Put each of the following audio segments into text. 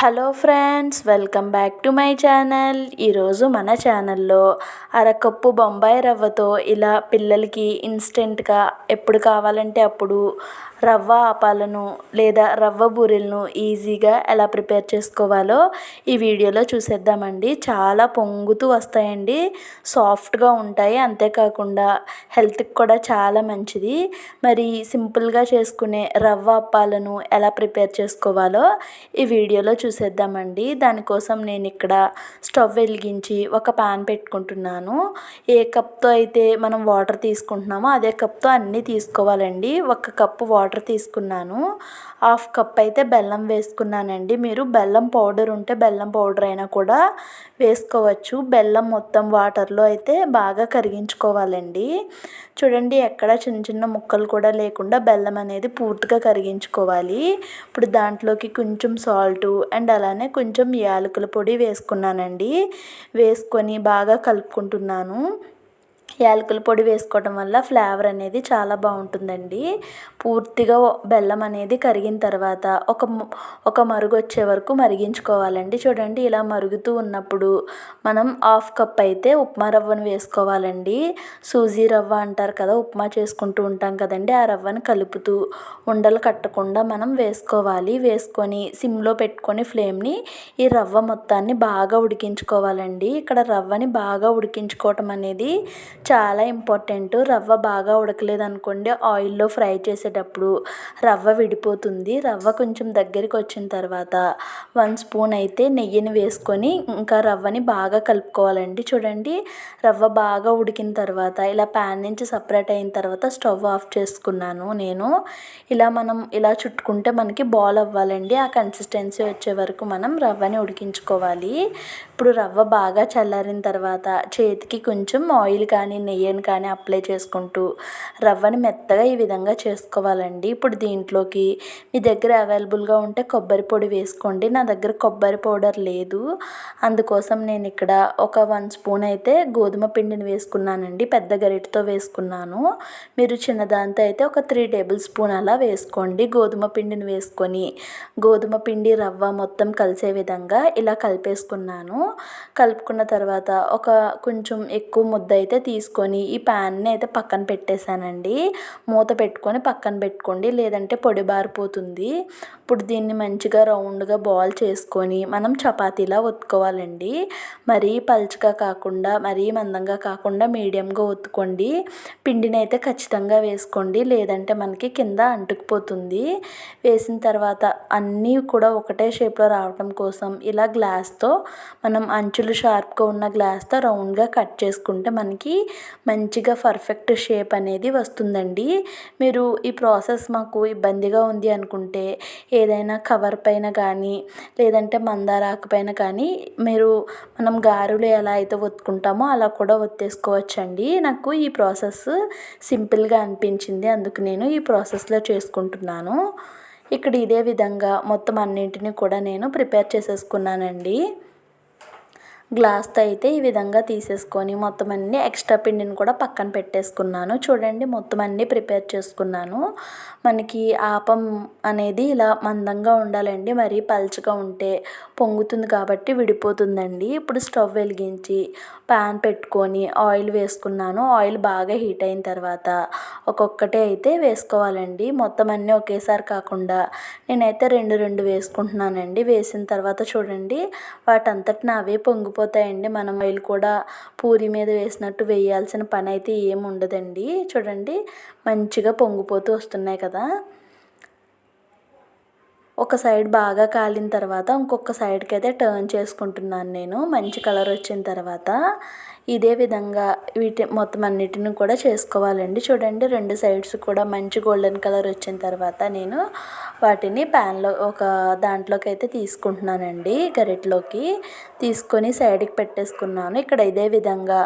Hello friends, welcome back to my channel. ఈరోజు మన ఛానల్లో అరకప్పు బొంబాయి రవ్వతో ఇలా పిల్లలకి ఇన్స్టెంట్గా ఎప్పుడు కావాలంటే అప్పుడు రవ్వ ఆపాలను లేదా రవ్వ బూరెలను ఈజీగా ఎలా ప్రిపేర్ చేసుకోవాలో ఈ వీడియోలో చూసేద్దామండి. చాలా పొంగుతూ వస్తాయండి, సాఫ్ట్గా ఉంటాయి, అంతేకాకుండా హెల్త్కి కూడా చాలా మంచిది. మరి సింపుల్గా చేసుకునే రవ్వ అప్పాలను ఎలా ప్రిపేర్ చేసుకోవాలో ఈ వీడియోలో చూసేద్దామండి. దానికోసం నేను ఇక్కడ స్టవ్ వెలిగించి ఒక పాన్ పెట్టుకుంటున్నాను. ఏ కప్తో అయితే మనం వాటర్ తీసుకుంటున్నామో అదే కప్తో అన్నీ తీసుకోవాలండి. 1 కప్పు వాటర్ తీసుకున్నాను, 1/2 కప్ అయితే బెల్లం వేసుకున్నానండి. మీరు బెల్లం పౌడర్ ఉంటే బెల్లం పౌడర్ అయినా కూడా వేసుకోవచ్చు. బెల్లం మొత్తం వాటర్లో అయితే బాగా కరిగించుకోవాలండి. చూడండి, ఎక్కడ చిన్న చిన్న ముక్కలు కూడా లేకుండా బెల్లం అనేది పూర్తిగా కరిగించుకోవాలి. ఇప్పుడు దాంట్లోకి కొంచెం సాల్టు అండ్ అలానే కొంచెం యాలకుల పొడి వేసుకున్నానండి. వేసుకొని బాగా కలుపుకుంటున్నాను. యాలకుల పొడి వేసుకోవడం వల్ల ఫ్లేవర్ అనేది చాలా బాగుంటుందండి. పూర్తిగా బెల్లం అనేది కరిగిన తర్వాత ఒక మరుగు వచ్చే వరకు మరిగించుకోవాలండి. చూడండి, ఇలా మరుగుతూ ఉన్నప్పుడు మనం 1/2 కప్ అయితే ఉప్మా రవ్వను వేసుకోవాలండి. సూజీ రవ్వ అంటారు కదా, ఉప్మా చేసుకుంటూ ఉంటాం కదండి, ఆ రవ్వను కలుపుతూ ఉండలు కట్టకుండా మనం వేసుకోవాలి. వేసుకొని సిమ్లో పెట్టుకొని ఫ్లేమ్ని ఈ రవ్వ మొత్తాన్ని బాగా ఉడికించుకోవాలండి. ఇక్కడ రవ్వని బాగా ఉడికించుకోవటం అనేది చాలా ఇంపార్టెంట్. రవ్వ బాగా ఉడకలేదు అనుకోండి, ఆయిల్లో ఫ్రై చేసేటప్పుడు రవ్వ విడిపోతుంది. రవ్వ కొంచెం దగ్గరికి వచ్చిన తర్వాత 1 స్పూన్ అయితే నెయ్యిని వేసుకొని ఇంకా రవ్వని బాగా కలుపుకోవాలండి. చూడండి, రవ్వ బాగా ఉడికిన తర్వాత ఇలా ప్యాన్ నుంచి సపరేట్ అయిన తర్వాత స్టవ్ ఆఫ్ చేసుకున్నాను నేను. మనం ఇలా చుట్టుకుంటే మనకి బాల్ అవ్వాలండి. ఆ కన్సిస్టెన్సీ వచ్చే వరకు మనం రవ్వని ఉడికించుకోవాలి. ఇప్పుడు రవ్వ బాగా చల్లారిన తర్వాత చేతికి కొంచెం ఆయిల్ కానీ నెయ్యిని కానీ అప్లై చేసుకుంటూ రవ్వని మెత్తగా ఈ విధంగా చేసుకోవాలండి. ఇప్పుడు దీంట్లోకి మీ దగ్గర అవైలబుల్గా ఉంటే కొబ్బరి పొడి వేసుకోండి. నా దగ్గర కొబ్బరి పౌడర్ లేదు, అందుకోసం నేను ఇక్కడ ఒక 1 స్పూన్ అయితే గోధుమ పిండిని వేసుకున్నానండి. పెద్ద గరిటెతో వేసుకున్నాను. మీరు చిన్నదాంతో అయితే ఒక 3 టేబుల్ స్పూన్ అలా వేసుకోండి. గోధుమ పిండిని వేసుకొని గోధుమ పిండి రవ్వ మొత్తం కలిసే విధంగా ఇలా కలిపేసుకున్నాను. కలుపుకున్న తర్వాత కొంచెం ఎక్కువ ముద్ద అయితే తీసుకొని ఈ ప్యాన్ని అయితే పక్కన పెట్టేశానండి. మూత పెట్టుకొని పక్కన పెట్టుకోండి, లేదంటే పొడి బారిపోతుంది. ఇప్పుడు దీన్ని మంచిగా రౌండ్గా బాల్ చేసుకొని మనం చపాతీలా ఒత్తుకోవాలండి. మరీ పల్చగా కాకుండా మరీ మందంగా కాకుండా మీడియంగా ఒత్తుకోండి. పిండిని అయితే ఖచ్చితంగా వేసుకోండి, లేదంటే మనకి కింద అంటుకుపోతుంది. వేసిన తర్వాత అన్నీ కూడా ఒకటే షేప్లో రావటం కోసం ఇలా గ్లాస్తో మనం అంచులు షార్ప్గా ఉన్న గ్లాస్తో రౌండ్గా కట్ చేసుకుంటే మనకి మంచిగా పర్ఫెక్ట్ షేప్ అనేది వస్తుందండి. మీరు ఈ ప్రాసెస్ మాకు ఇబ్బందిగా ఉంది అనుకుంటే ఏదైనా కవర్ పైన కానీ లేదంటే మందార ఆకు పైన కానీ మనం గారెలు ఎలా అయితే ఒత్తుకుంటామో అలా కూడా ఒత్తేసుకోవచ్చండి. నాకు ఈ ప్రాసెస్ సింపుల్గా అనిపించింది, అందుకు నేను ఈ ప్రాసెస్లో చేసుకుంటున్నాను. ఇక్కడ ఇదే విధంగా మొత్తం అన్నింటినీ కూడా నేను ప్రిపేర్ చేసేసుకున్నానండి. గ్లాస్తో అయితే ఈ విధంగా తీసేసుకొని మొత్తం అన్ని ఎక్స్ట్రా పిండిని కూడా పక్కన పెట్టేసుకున్నాను. చూడండి, మొత్తం అన్నీ ప్రిపేర్ చేసుకున్నాను. మనకి ఆపం అనేది ఇలా మందంగా ఉండాలండి, మరీ పల్చగా ఉంటే పొంగుతుంది కాబట్టి విడిపోతుందండి. ఇప్పుడు స్టవ్ వెలిగించి ప్యాన్ పెట్టుకొని ఆయిల్ వేసుకున్నాను. ఆయిల్ బాగా హీట్ అయిన తర్వాత ఒక్కొక్కటి అయితే వేసుకోవాలండి. మొత్తం అన్నీ ఒకేసారి కాకుండా నేనైతే 2 వేసుకుంటున్నానండి. వేసిన తర్వాత చూడండి, వాటంతటిని అవే పొంగిపోతాయండి. మనం ఆయిల్ కూడా పూరి మీద వేసినట్టు వేయాల్సిన పని అయితే ఏమి ఉండదండి. చూడండి, మంచిగా పొంగిపోతూ వస్తున్నాయి కదా. ఒక సైడ్ బాగా కాలిన తర్వాత ఇంకొక సైడ్కి అయితే టర్న్ చేసుకుంటున్నాను నేను. మంచి కలర్ వచ్చిన తర్వాత ఇదే విధంగా మొత్తం అన్నిటిని కూడా చేసుకోవాలండి. చూడండి, 2 సైడ్స్ కూడా మంచి గోల్డెన్ కలర్ వచ్చిన తర్వాత నేను వాటిని ప్యాన్లో దాంట్లోకి అయితే తీసుకుంటున్నానండి. గరిటెలోకి తీసుకొని సైడ్కి పెట్టేసుకున్నాను. ఇక్కడ ఇదే విధంగా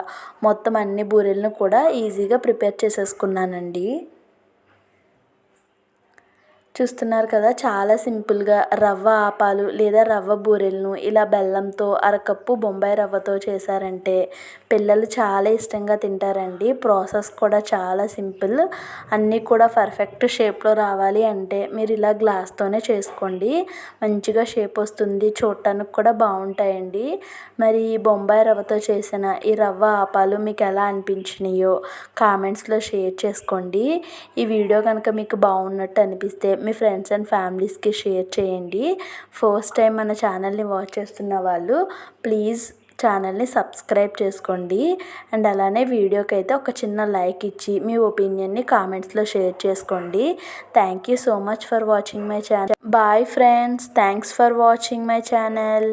మొత్తం అన్ని బూరెలను కూడా ఈజీగా ప్రిపేర్ చేసేసుకున్నానండి. చూస్తున్నారు కదా, చాలా సింపుల్గా రవ్వ ఆపాలు లేదా రవ్వ బూరెలను ఇలా బెల్లంతో అరకప్పు బొంబాయి రవ్వతో చేశారంటే పిల్లలు చాలా ఇష్టంగా తింటారండి. ప్రాసెస్ కూడా చాలా సింపుల్. అన్నీ కూడా పర్ఫెక్ట్ షేప్లో రావాలి అంటే మీరు ఇలా గ్లాస్తోనే చేసుకోండి, మంచిగా షేప్ వస్తుంది, చూడటానికి కూడా బాగుంటాయండి. మరి ఈ బొంబాయి రవ్వతో చేసిన ఈ రవ్వ ఆపాలు మీకు ఎలా అనిపించినాయో కామెంట్స్లో షేర్ చేసుకోండి. ఈ వీడియో కనుక మీకు బాగున్నట్టు అనిపిస్తే మీ ఫ్రెండ్స్ అండ్ ఫ్యామిలీస్కి షేర్ చేయండి. ఫస్ట్ టైం మన ఛానల్ని వాచ్ చేస్తున్న వాళ్ళు ప్లీజ్ ఛానల్ని సబ్స్క్రైబ్ చేసుకోండి. అండ్ అలానే వీడియోకి అయితే ఒక చిన్న లైక్ ఇచ్చి మీ ఒపీనియన్ని కామెంట్స్లో షేర్ చేసుకోండి. Thank you so much for watching my channel. Bye friends, thanks for watching my channel.